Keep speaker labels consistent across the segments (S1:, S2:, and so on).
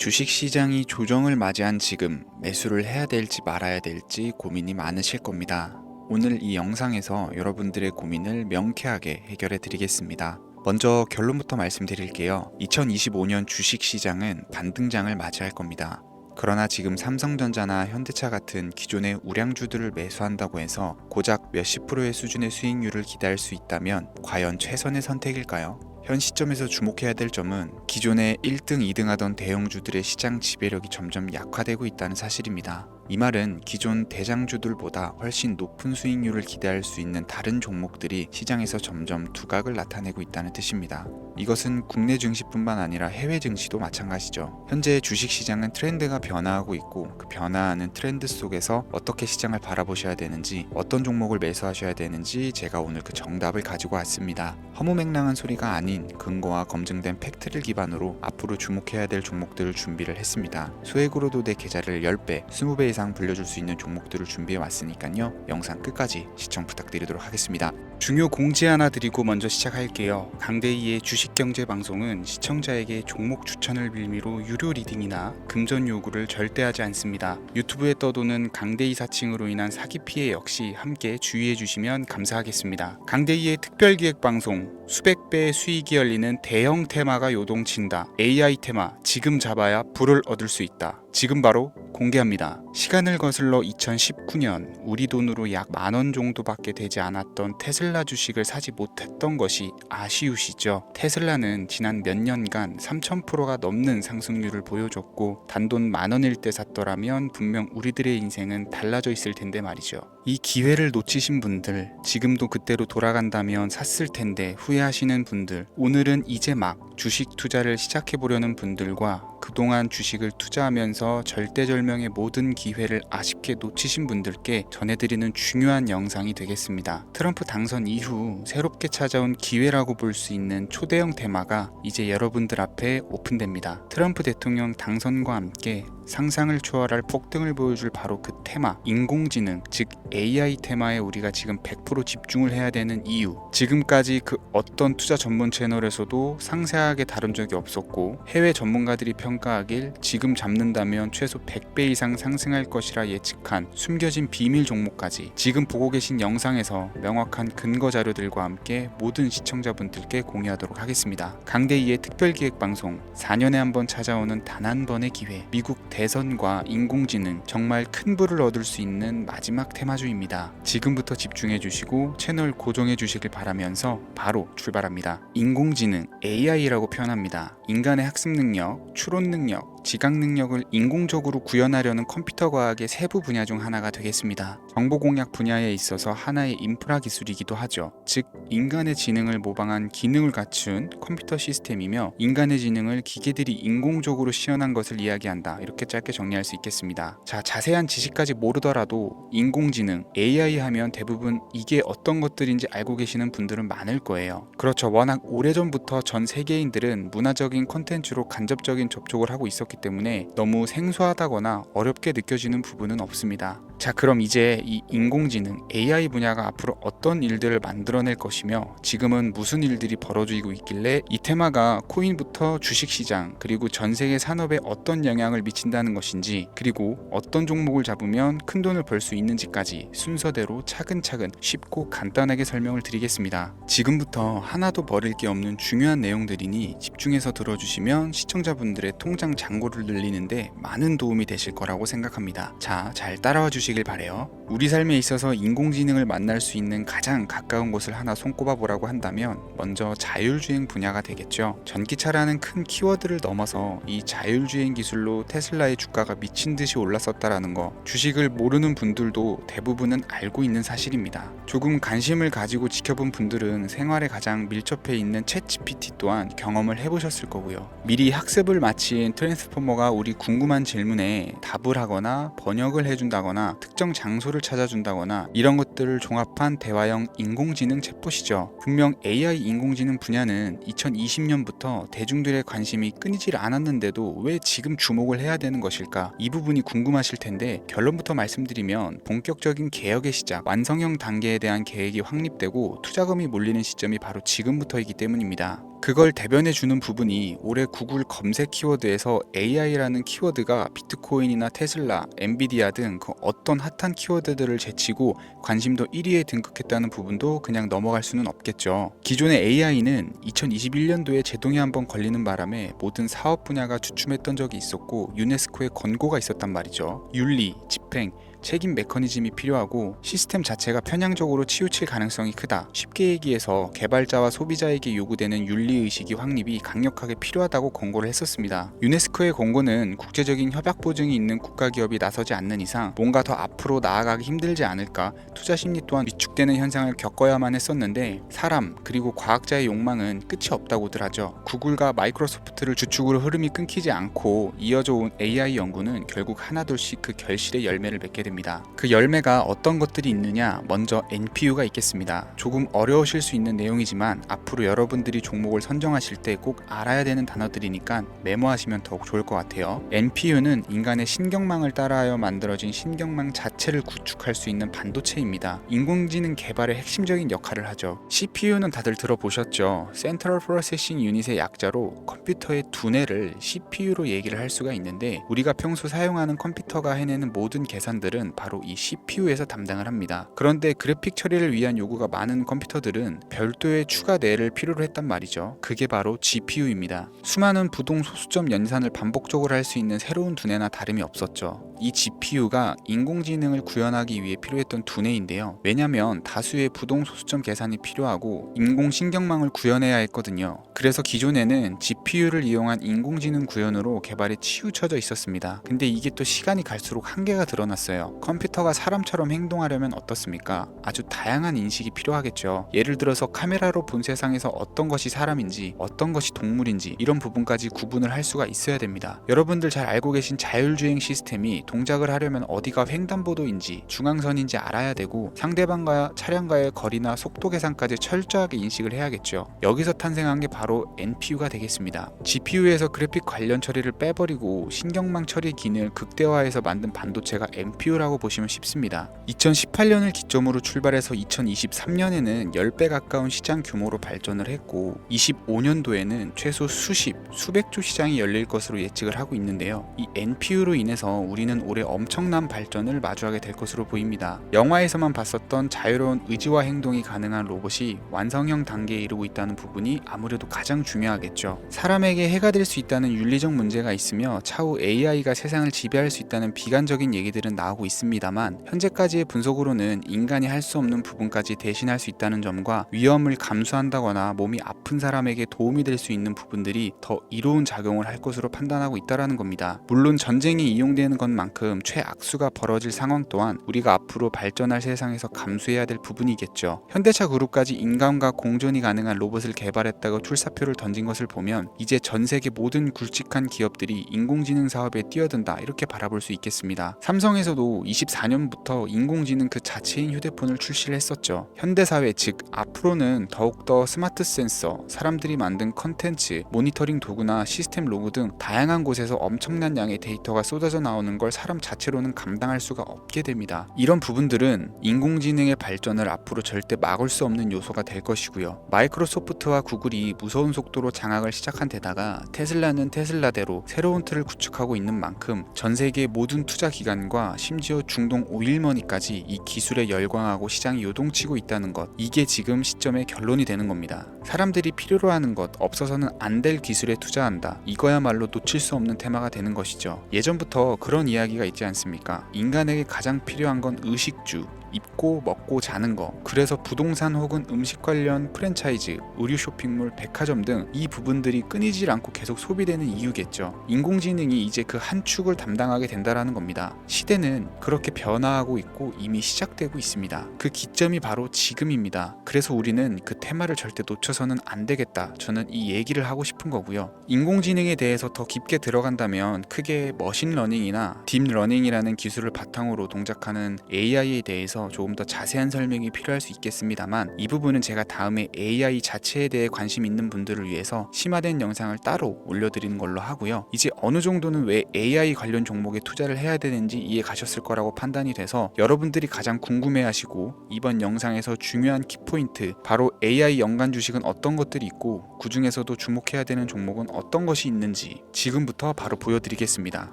S1: 주식시장이 조정을 맞이한 지금 매수를 해야 될지 말아야 될지 고민이 많으실 겁니다. 오늘 이 영상에서 여러분들의 고민을 명쾌하게 해결해 드리겠습니다. 먼저 결론부터 말씀드릴게요. 2025년 주식시장은 반등장을 맞이할 겁니다. 그러나 지금 삼성전자나 현대차 같은 기존의 우량주들을 매수한다고 해서 고작 몇십 프로의 수준의 수익률을 기대할 수 있다면 과연 최선의 선택일까요? 현 시점에서 주목해야 될 점은 기존의 1등, 2등 하던 대형주들의 시장 지배력이 점점 약화되고 있다는 사실입니다. 이 말은 기존 대장주들보다 훨씬 높은 수익률을 기대할 수 있는 다른 종목들이 시장에서 점점 두각을 나타내고 있다는 뜻입니다. 이것은 국내 증시뿐만 아니라 해외 증시도 마찬가지죠. 현재 주식시장은 트렌드가 변화하고 있고 그 변화하는 트렌드 속에서 어떻게 시장을 바라보셔야 되는지, 어떤 종목을 매수하셔야 되는지 제가 오늘 그 정답을 가지고 왔습니다. 허무맹랑한 소리가 아닌 근거와 검증된 팩트를 기반으로 앞으로 주목해야 될 종목들을 준비를 했습니다. 소액으로도 내 계좌를 10배, 20배 이상 불려줄 수 있는 종목들을 준비해 왔으니까요. 영상 끝까지 시청 부탁드리도록 하겠습니다.
S2: 중요 공지 하나 드리고 먼저 시작할게요. 강대희의 주식경제방송은 시청자에게 종목 추천을 빌미로 유료 리딩이나 금전 요구를 절대 하지 않습니다. 유튜브에 떠도는 강대희 사칭으로 인한 사기 피해 역시 함께 주의해 주시면 감사하겠습니다. 강대희의 특별기획방송 수백 배의 수익이 열리는 대형 테마가 요동친다. AI 테마 지금 잡아야 불을 얻을 수 있다. 지금 바로 공개합니다. 시간을 거슬러 2019년 우리 돈으로 약 10,000원 정도밖에 되지 않았던 테슬라 주식을 사지 못했던 것이 아쉬우시죠? 테슬라는 지난 몇 년간 3000%가 넘는 상승률을 보여줬고 단돈 10,000원일 때 샀더라면 분명 우리들의 인생은 달라져 있을 텐데 말이죠. 이 기회를 놓치신 분들, 지금도 그때로 돌아간다면 샀을 텐데 후회하시는 분들, 오늘은 이제 막 주식 투자를 시작해보려는 분들과 그동안 주식을 투자하면서 절대절명의 모든 기회를 아쉽게 놓치신 분들께 전해드리는 중요한 영상이 되겠습니다. 트럼프 당선 이후 새롭게 찾아온 기회라고 볼 수 있는 초대형 테마가 이제 여러분들 앞에 오픈됩니다. 트럼프 대통령 당선과 함께 상상을 초월할 폭등을 보여줄 바로 그 테마, 인공지능, 즉 AI 테마에 우리가 지금 100% 집중을 해야 되는 이유, 지금까지 그 어떤 투자 전문 채널에서도 상세하게 다룬 적이 없었고 해외 전문가들이 평가하길 지금 잡는다면 최소 100배 이상 상승할 것이라 예측한 숨겨진 비밀 종목까지 지금 보고 계신 영상에서 명확한 근거 자료들과 함께 모든 시청자분들께 공유하도록 하겠습니다. 강대희의 특별기획방송, 4년에 한 번 찾아오는 단 한 번의 기회, 미국 대선과 인공지능, 정말 큰 부를 얻을 수 있는 마지막 테마주입니다. 지금부터 집중해 주시고 채널 고정해 주시길 바라면서 바로 출발합니다. 인공지능, AI라고 표현합니다. 인간의 학습 능력, 추론 능력, 지각 능력을 인공적으로 구현하려는 컴퓨터 과학의 세부 분야 중 하나가 되겠습니다. 정보 공략 분야에 있어서 하나의 인프라 기술이기도 하죠. 즉 인간의 지능을 모방한 기능을 갖춘 컴퓨터 시스템이며 인간의 지능을 기계들이 인공적으로 시연한 것을 이야기한다. 이렇게 짧게 정리할 수 있겠습니다. 자, 자세한 지식까지 모르더라도 인공지능, AI 하면 대부분 이게 어떤 것들인지 알고 계시는 분들은 많을 거예요. 그렇죠. 워낙 오래전부터 전 세계인들은 문화적인 콘텐츠로 간접적인 접촉을 하고 있었기 때문에 너무 생소하다거나 어렵게 느껴지는 부분은 없습니다. 자, 그럼 이제 이 인공지능, AI 분야가 앞으로 어떤 일들을 만들어낼 것이며 지금은 무슨 일들이 벌어지고 있길래 이 테마가 코인부터 주식시장 그리고 전 세계 산업에 어떤 영향을 미친다는 것인지, 그리고 어떤 종목을 잡으면 큰 돈을 벌 수 있는지까지 순서대로 차근차근 쉽고 간단하게 설명을 드리겠습니다. 지금부터 하나도 버릴 게 없는 중요한 내용들이니 집중해서 들어주시면 시청자분들의 통장 잔고를 늘리는데 많은 도움이 되실 거라고 생각합니다. 자, 잘 따라와 주시길 바래요. 우리 삶에 있어서 인공지능을 만날 수 있는 가장 가까운 곳을 하나 손꼽아 보라고 한다면 먼저 자율주행 분야가 되겠죠. 전기차라는 큰 키워드를 넘어서 이 자율주행 기술로 테슬라의 주가가 미친 듯이 올랐었다라는 거, 주식을 모르는 분들도 대부분은 알고 있는 사실입니다. 조금 관심을 가지고 지켜본 분들은 생활에 가장 밀접해 있는 챗GPT 또한 경험을 해보셨을 거고요. 미리 학습을 마친 트랜스포머가 우리 궁금한 질문에 답을 하거나 번역을 해준다거나 특정 장소를 찾아준다거나 이런 것들을 종합한 대화형 인공지능 챗봇이죠. 분명 AI 인공지능 분야는 2020년부터 대중들의 관심이 끊이질 않았는데도 왜 지금 주목을 해야 되는 것일까? 이 부분이 궁금하실 텐데 결론부터 말씀드리면 본격적인 개혁의 시작, 완성형 단계에 대한 계획이 확립되고 투자금이 몰리는 시점이 바로 지금부터이기 때문입니다. 그걸 대변해 주는 부분이 올해 구글 검색 키워드에서 AI라는 키워드가 비트코인이나 테슬라, 엔비디아 등 그 어떤 핫한 키워드들을 제치고 관심도 1위에 등극했다는 부분도 그냥 넘어갈 수는 없겠죠. 기존의 AI는 2021년도에 제동이 한번 걸리는 바람에 모든 사업 분야가 주춤했던 적이 있었고 유네스코의 권고가 있었단 말이죠. 윤리, 집행, 책임 메커니즘이 필요하고 시스템 자체가 편향적으로 치우칠 가능성이 크다. 쉽게 얘기해서 개발자와 소비자에게 요구되는 윤리의식이 확립이 강력하게 필요하다고 권고를 했었습니다. 유네스코의 권고는 국제적인 협약 보증이 있는 국가기업이 나서지 않는 이상 뭔가 더 앞으로 나아가기 힘들지 않을까, 투자 심리 또한 위축되는 현상을 겪어야만 했었는데 사람 그리고 과학자의 욕망은 끝이 없다고들 하죠. 구글과 마이크로소프트를 주축으로 흐름이 끊기지 않고 이어져 온 AI 연구는 결국 하나둘씩 그 결실의 열매를 맺게 됩니다. 그 열매가 어떤 것들이 있느냐, 먼저 NPU가 있겠습니다. 조금 어려우실 수 있는 내용이지만 앞으로 여러분들이 종목을 선정하실 때 꼭 알아야 되는 단어들이니까 메모하시면 더욱 좋을 것 같아요. NPU는 인간의 신경망을 따라하여 만들어진 신경망 자체를 구축할 수 있는 반도체입니다. 인공지능 개발의 핵심적인 역할을 하죠. CPU는 다들 들어보셨죠? Central Processing Unit의 약자로 컴퓨터의 두뇌를 CPU로 얘기를 할 수가 있는데 우리가 평소 사용하는 컴퓨터가 해내는 모든 계산들은 바로 이 CPU에서 담당을 합니다. 그런데 그래픽 처리를 위한 요구가 많은 컴퓨터들은 별도의 추가 뇌를 필요로 했단 말이죠. 그게 바로 GPU입니다. 수많은 부동 소수점 연산을 반복적으로 할 수 있는 새로운 두뇌나 다름이 없었죠. 이 GPU가 인공지능을 구현하기 위해 필요했던 두뇌인데요. 왜냐면 다수의 부동 소수점 계산이 필요하고 인공신경망을 구현해야 했거든요. 그래서 기존에는 GPU를 이용한 인공지능 구현으로 개발에 치우쳐져 있었습니다. 근데 이게 또 시간이 갈수록 한계가 드러났어요. 컴퓨터가 사람처럼 행동하려면 어떻습니까? 아주 다양한 인식이 필요하겠죠. 예를 들어서 카메라로 본 세상에서 어떤 것이 사람인지 어떤 것이 동물인지 이런 부분까지 구분을 할 수가 있어야 됩니다. 여러분들 잘 알고 계신 자율주행 시스템이 동작을 하려면 어디가 횡단보도인지 중앙선인지 알아야 되고 상대방과 차량과의 거리나 속도 계산까지 철저하게 인식을 해야겠죠. 여기서 탄생한 게 바로 NPU가 되겠습니다. GPU에서 그래픽 관련 처리를 빼버리고 신경망 처리 기능을 극대화해서 만든 반도체가 NPU라고 보시면 쉽습니다. 2018년을 기점으로 출발해서 2023년에는 10배 가까운 시장 규모로 발전을 했고 25년도에는 최소 수백조 시장이 열릴 것으로 예측을 하고 있는데요. 이 NPU로 인해서 우리는 올해 엄청난 발전을 마주하게 될 것으로 보입니다. 영화에서만 봤었던 자유로운 의지와 행동이 가능한 로봇이 완성형 단계에 이르고 있다는 부분이 아무래도 가장 중요하겠죠. 사람에게 해가 될 수 있다는 윤리적 문제가 있으며 차후 AI가 세상을 지배할 수 있다는 비관적인 얘기들은 나오고 있습니다만 현재까지의 분석으로는 인간이 할 수 없는 부분까지 대신할 수 있다는 점과 위험을 감수한다거나 몸이 아픈 사람에게 도움이 될 수 있는 부분들이 더 이로운 작용을 할 것으로 판단하고 있다는 겁니다. 물론 전쟁이 이용되는 것만큼 최악수가 벌어질 상황 또한 우리가 앞으로 발전할 세상에서 감수해야 될 부분이겠죠. 현대차 그룹까지 인간과 공존이 가능한 로봇을 개발했다고 출사표를 던진 것을 보면 이제 전 세계 모든 굵직한 기업들이 인공지능 사업에 뛰어든다 이렇게 바라볼 수 있겠습니다. 삼성에서도 24년부터 인공지능 그 자체인 휴대폰을 출시를 했었죠. 현대사회 즉 앞으로는 더욱더 스마트 센서, 사람들이 만든 컨텐츠, 모니터링 도구나 시스템 로그 등 다양한 곳에서 엄청난 양의 데이터가 쏟아져 나오는 걸 사람 자체로는 감당할 수가 없게 됩니다. 이런 부분들은 인공지능의 발전을 앞으로 절대 막을 수 없는 요소가 될 것이고요. 마이크로소프트와 구글이 무서운 속도로 장악을 시작한 데다가 테슬라는 테슬라대로 새로운 틀을 구축하고 있는 만큼 전 세계 모든 투자 기관과 심지어 중동 오일머니까지 이 기술에 열광하고 시장이 요동치고 있다는 것, 이게 지금 시점의 결론이 되는 겁니다. 사람들이 필요로 하는 것, 없어서는 안 될 기술에 투자한다. 이거야말로 놓칠 수 없는 테마가 되는 것이죠. 예전부터 그런 이야기가 있지 않습니까? 인간에게 가장 필요한 건 의식주, 입고 먹고 자는 거. 그래서 부동산 혹은 음식 관련 프랜차이즈, 의류 쇼핑몰, 백화점 등 이 부분들이 끊이질 않고 계속 소비되는 이유겠죠. 인공지능이 이제 그 한 축을 담당하게 된다라는 겁니다. 시대는 그렇게 변화하고 있고 이미 시작되고 있습니다. 그 기점이 바로 지금입니다. 그래서 우리는 그 테마를 절대 놓쳐서는 안 되겠다. 저는 이 얘기를 하고 싶은 거고요. 인공지능에 대해서 더 깊게 들어간다면 크게 머신러닝이나 딥러닝이라는 기술을 바탕으로 동작하는 AI에 대해서
S1: 대해서 조금 더 자세한 설명이 필요할 수 있겠습니다만, 이 부분은 제가 다음에 AI 자체에 대해 관심 있는 분들을 위해서 심화된 영상을 따로 올려드리는 걸로 하고요. 이제 어느 정도는 왜 AI 관련 종목에 투자를 해야 되는지 이해 가셨을 거라고 판단이 돼서, 여러분들이 가장 궁금해하시고 이번 영상에서 중요한 키포인트, 바로 AI 연관 주식은 어떤 것들이 있고 그 중에서도 주목해야 되는 종목은 어떤 것이 있는지 지금부터 바로 보여드리겠습니다.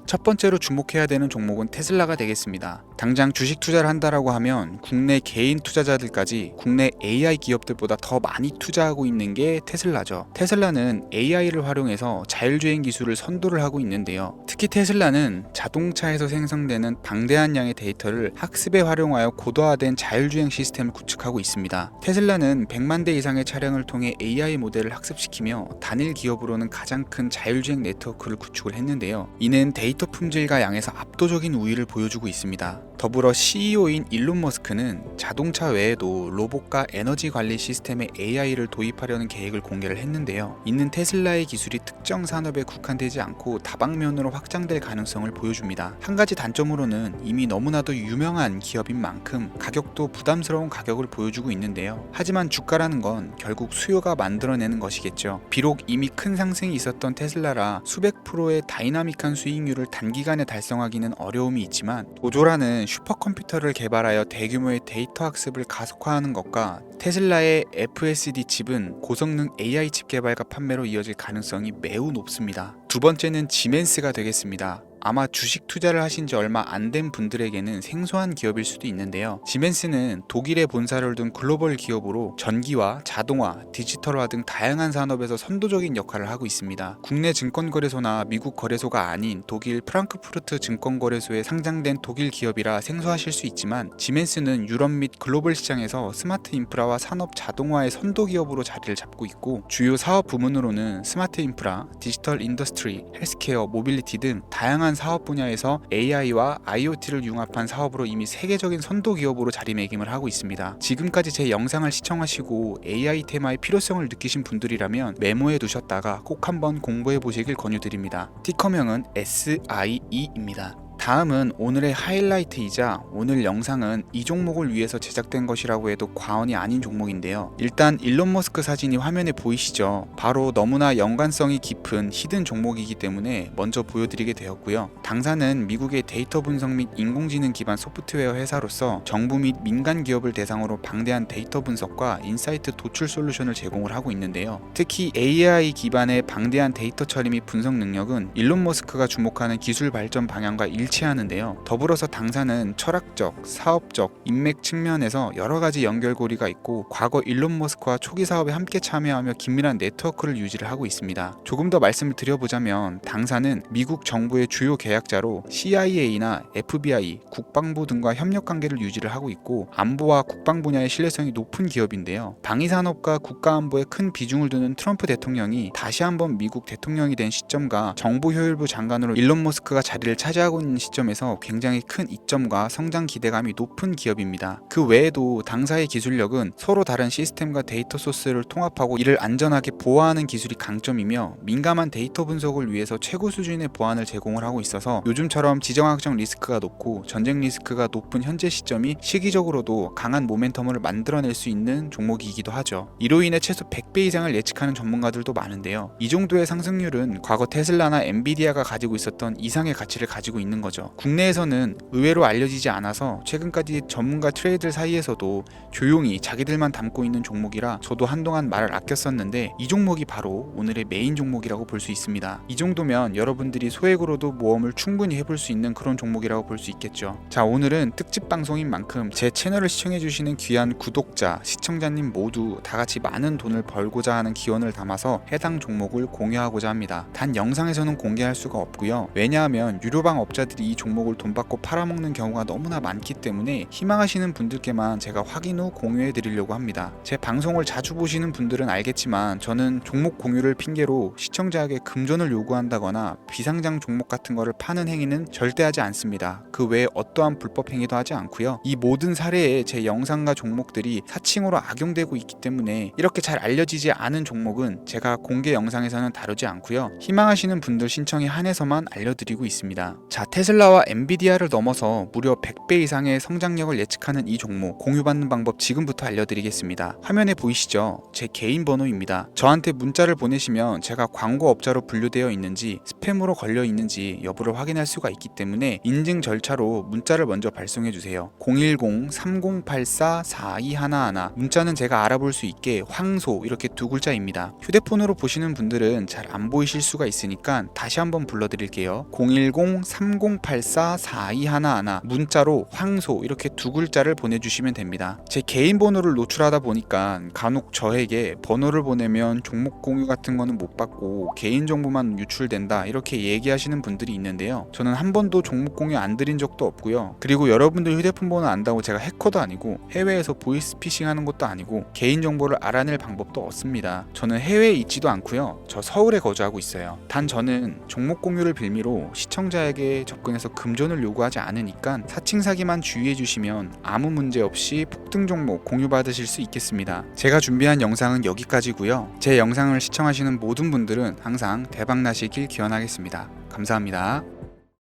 S1: 첫 번째로 주목해야 되는 종목은 테슬라가 되겠습니다. 당장 주식 투자를 한다라고 하면 국내 개인 투자자들까지 국내 AI 기업들보다 더 많이 투자하고 있는 게 테슬라죠. 테슬라는 AI를 활용해서 자율주행 기술을 선도를 하고 있는데요. 특히 테슬라는 자동차에서 생성되는 방대한 양의 데이터를 학습에 활용하여 고도화된 자율주행 시스템을 구축하고 있습니다. 테슬라는 100만 대 이상의 차량을 통해 AI 모델을 학습시키며 단일 기업으로는 가장 큰 자율주행 네트워크를 구축을 했는데요. 이는 데이터 품질과 양에서 압도적인 우위를 보여주고 있습니다. 더불어 CEO인 일론 머스크는 자동차 외에도 로봇과 에너지 관리 시스템에 AI를 도입하려는 계획을 공개를 했는데요. 이는 테슬라의 기술이 특정 산업에 국한되지 않고 다방면으로 확장될 가능성을 보여줍니다. 한 가지 단점으로는 이미 너무나도 유명한 기업인 만큼 가격도 부담스러운 가격을 보여주고 있는데요. 하지만 주가라는 건 결국 수요가 만들어내는 것이겠죠. 비록 이미 큰 상승이 있었던 테슬라라 수백 프로의 다이나믹한 수익률을 단기간에 달성하기는 어려움이 있지만, 도조라는 슈퍼컴퓨터를 개발하여 대규모의 데이터 학습을 가속화하는 것과 테슬라의 FSD 칩은 고성능 AI 칩 개발과 판매로 이어질 가능성이 매우 높습니다. 두 번째는 지멘스가 되겠습니다. 아마 주식 투자를 하신 지 얼마 안 된 분들에게는 생소한 기업일 수도 있는데요. 지멘스는 독일에 본사를 둔 글로벌 기업으로 전기와 자동화, 디지털화 등 다양한 산업에서 선도적인 역할을 하고 있습니다. 국내 증권거래소나 미국 거래소가 아닌 독일 프랑크푸르트 증권거래소에 상장된 독일 기업이라 생소하실 수 있지만, 지멘스는 유럽 및 글로벌 시장에서 스마트 인프라와 산업 자동화의 선도 기업으로 자리를 잡고 있고, 주요 사업 부문으로는 스마트 인프라, 디지털 인더스트리, 헬스케어, 모빌리티 등 다양한 사업 분야에서 AI와 IoT를 융합한 사업으로 이미 세계적인 선도 기업으로 자리매김을 하고 있습니다. 지금까지 제 영상을 시청하시고 AI 테마의 필요성을 느끼신 분들이라면 메모해 두셨다가 꼭 한번 공부해 보시길 권유드립니다. 티커명은 SIE입니다. 다음은 오늘의 하이라이트이자 오늘 영상은 이 종목을 위해서 제작된 것이라고 해도 과언이 아닌 종목인데요. 일단 일론 머스크 사진이 화면에 보이시죠? 바로 너무나 연관성이 깊은 히든 종목이기 때문에 먼저 보여드리게 되었고요. 당사는 미국의 데이터 분석 및 인공지능 기반 소프트웨어 회사로서 정부 및 민간 기업을 대상으로 방대한 데이터 분석과 인사이트 도출 솔루션을 제공을 하고 있는데요. 특히 AI 기반의 방대한 데이터 처리 및 분석 능력은 일론 머스크가 주목하는 기술 발전 방향과 일치하는데요. 더불어서 당사는 철학적, 사업적, 인맥 측면에서 여러 가지 연결고리가 있고, 과거 일론 머스크와 초기 사업에 함께 참여하며 긴밀한 네트워크를 유지를 하고 있습니다. 조금 더 말씀을 드려보자면, 당사는 미국 정부의 주요 계약자로 CIA나 FBI, 국방부 등과 협력 관계를 유지를 하고 있고, 안보와 국방 분야의 신뢰성이 높은 기업인데요. 방위산업과 국가안보에 큰 비중을 두는 트럼프 대통령이 다시 한번 미국 대통령이 된 시점과 정보효율부 장관으로 일론 머스크가 자리를 차지하고 있는 시점에서 굉장히 큰 이점과 성장 기대감이 높은 기업입니다. 그 외에도 당사의 기술력은 서로 다른 시스템과 데이터 소스를 통합하고 이를 안전하게 보호하는 기술이 강점이며, 민감한 데이터 분석을 위해서 최고 수준의 보안을 제공을 하고 있어서 요즘처럼 지정학적 리스크가 높고 전쟁 리스크가 높은 현재 시점이 시기적으로도 강한 모멘텀을 만들어낼 수 있는 종목이기도 하죠. 이로 인해 최소 100배 이상을 예측하는 전문가들도 많은데요. 이 정도의 상승률은 과거 테슬라나 엔비디아가 가지고 있었던 이상의 가치를 가지고 있는 거죠. 국내에서는 의외로 알려지지 않아서 최근까지 전문가 트레이더 사이에서도 조용히 자기들만 담고 있는 종목이라 저도 한동안 말을 아꼈었는데, 이 종목이 바로 오늘의 메인 종목이라고 볼 수 있습니다. 이 정도면 여러분들이 소액으로도 모험을 충분히 해볼 수 있는 그런 종목이라고 볼 수 있겠죠. 자, 오늘은 특집 방송인 만큼 제 채널을 시청해주시는 귀한 구독자, 시청자님 모두 다같이 많은 돈을 벌고자 하는 기원을 담아서 해당 종목을 공유하고자 합니다. 단 영상에서는 공개할 수가 없고요. 왜냐하면 유료방 업자들이 이 종목을 돈 받고 팔아먹는 경우가 너무나 많기 때문에 희망하시는 분들께만 제가 확인 후 공유해 드리려고 합니다. 제 방송을 자주 보시는 분들은 알겠지만, 저는 종목 공유를 핑계로 시청자에게 금전을 요구한다거나 비상장 종목 같은 거를 파는 행위는 절대 하지 않습니다. 그 외에 어떠한 불법 행위도 하지 않고요. 이 모든 사례에 제 영상과 종목들이 사칭으로 악용되고 있기 때문에 이렇게 잘 알려지지 않은 종목은 제가 공개 영상에서는 다루지 않고요. 희망하시는 분들 신청에 한해서만 알려드리고 있습니다. 자, 테슬라와 엔비디아를 넘어서 무려 100배 이상의 성장력을 예측하는 이 종목 공유받는 방법 지금부터 알려드리겠습니다. 화면에 보이시죠? 제 개인 번호입니다. 저한테 문자를 보내시면 제가 광고업자로 분류되어 있는지 스팸으로 걸려 있는지 여부를 확인할 수가 있기 때문에 인증 절차로 문자를 먼저 발송해주세요. 010-3084-4211 문자는 제가 알아볼 수 있게 황소 이렇게 두 글자입니다. 휴대폰으로 보시는 분들은 잘 안 보이실 수가 있으니까 다시 한번 불러드릴게요. 010-3084-4211 문자로 황소 이렇게 두 글자를 보내주시면 됩니다. 제 개인 번호를 노출하다 보니까 간혹 저에게 번호를 보내면 종목 공유 같은 거는 못 받고 개인정보만 유출된다 이렇게 얘기하시는 분들이 있는데요. 저는 한 번도 종목 공유 안 드린 적도 없고요. 그리고 여러분들 휴대폰 번호 안다고 제가 해커도 아니고 해외에서 보이스피싱 하는 것도 아니고 개인정보를 알아낼 방법도 없습니다. 저는 해외에 있지도 않고요. 저 서울에 거주하고 있어요. 단 저는 종목 공유를 빌미로 시청자에게 접근해서 금전을 요구하지 않으니까 사칭 사기만 주의해 주시면 아무 문제 없이 폭등 종목 공유받으실 수 있겠습니다. 제가 준비한 영상은 여기까지고요. 제 영상을 시청하시는 모든 분들은 항상 대박 나시길 기원하겠습니다. 감사합니다.